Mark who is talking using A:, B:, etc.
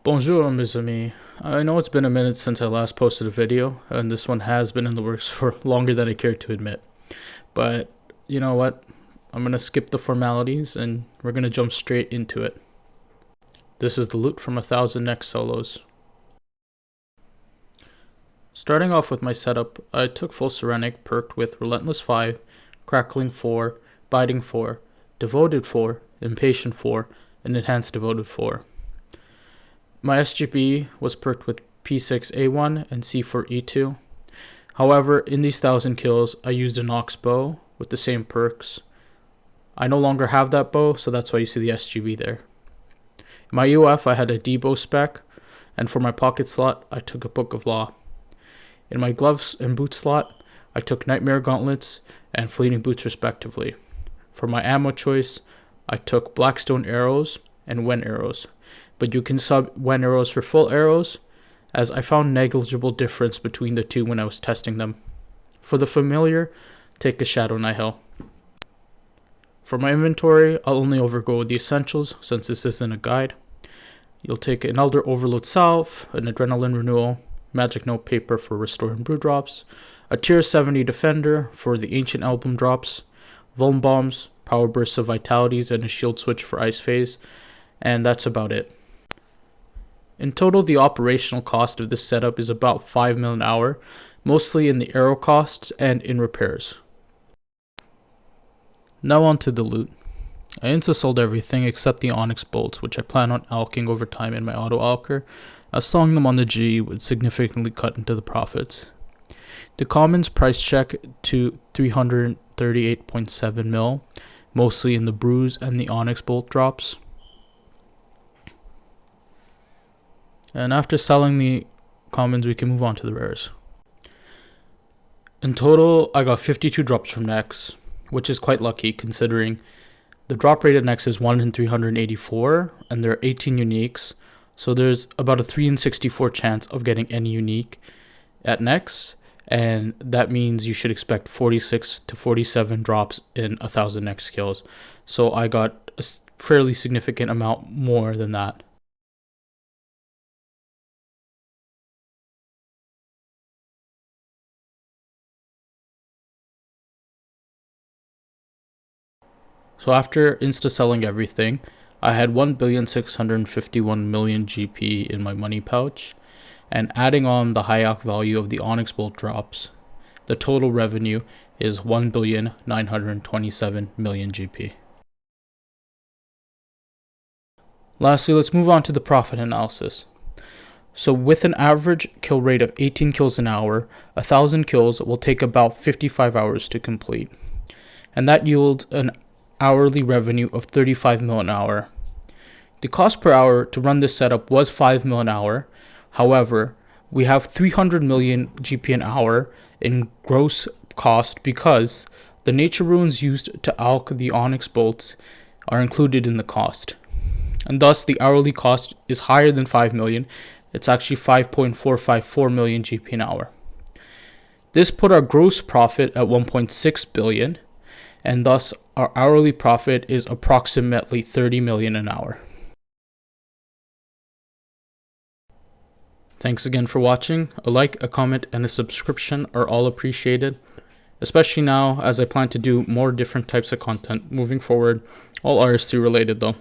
A: Bonjour, mes amis. I know it's been a minute since I last posted a video, and this one has been in the works for longer than I care to admit. But you know what? I'm gonna skip the formalities and we're gonna jump straight into it. This is the loot from 1,000 Nex Solos. Starting off with my setup, I took full Serenic perked with Relentless 5, Crackling 4, Biting 4, Devoted 4, Impatient 4, and Enhanced Devoted 4. My SGB was perked with P6A1 and C4E2. However, in these 1,000 kills, I used a Nox bow with the same perks. I no longer have that bow, so that's why you see the SGB there. In my UF, I had a D-bow spec, and for my pocket slot, I took a Book of Law. In my gloves and boot slot, I took Nightmare Gauntlets and Fleeting Boots respectively. For my ammo choice, I took Blackstone arrows and Wen arrows, but you can sub Wen arrows for full arrows, as I found negligible difference between the two when I was testing them. For the familiar, take a Shadow Nihil. For my inventory, I'll only overgo with the essentials since this isn't a guide. You'll take an Elder Overload Salve, an Adrenaline Renewal, Magic Note Paper for Restore and Brew drops, a Tier 70 Defender for the Ancient Album drops, Vuln Bombs, Power Bursts of Vitalities, and a Shield Switch for Ice Phase, and that's about it. In total, the operational cost of this setup is about 5 mil an hour, mostly in the arrow costs and in repairs. Now on to the loot. I insta-sold everything except the Onyx bolts, which I plan on alking over time in my auto-alker, as selling them on the G would significantly cut into the profits. The commons price check to 338.7 mil, mostly in the brews and the Onyx bolt drops. And after selling the commons, we can move on to the rares. In total, I got 52 drops from Nex, which is quite lucky considering the drop rate at Nex is 1 in 384, and there are 18 uniques, so there's about a 3 in 64 chance of getting any unique at Nex, and that means you should expect 46 to 47 drops in 1,000 Nex kills. So I got a fairly significant amount more than that. So after insta-selling everything, I had 1,651,000,000 GP in my money pouch, and adding on the high-alk value of the Onyx Bolt drops, the total revenue is 1,927,000,000 GP. Lastly, let's move on to the profit analysis. So with an average kill rate of 18 kills an hour, 1,000 kills will take about 55 hours to complete, and that yields an hourly revenue of 35 mil an hour. The cost per hour to run this setup was 5 mil an hour. However, we have 300 million GP an hour in gross cost because the nature runes used to alch the Onyx bolts are included in the cost. And thus the hourly cost is higher than 5 million. It's actually 5.454 million GP an hour. This put our gross profit at 1.6 billion, and thus our hourly profit is approximately 30 million an hour. Thanks again for watching. A like, a comment, and a subscription are all appreciated, especially now as I plan to do more different types of content moving forward, all RS3 related though.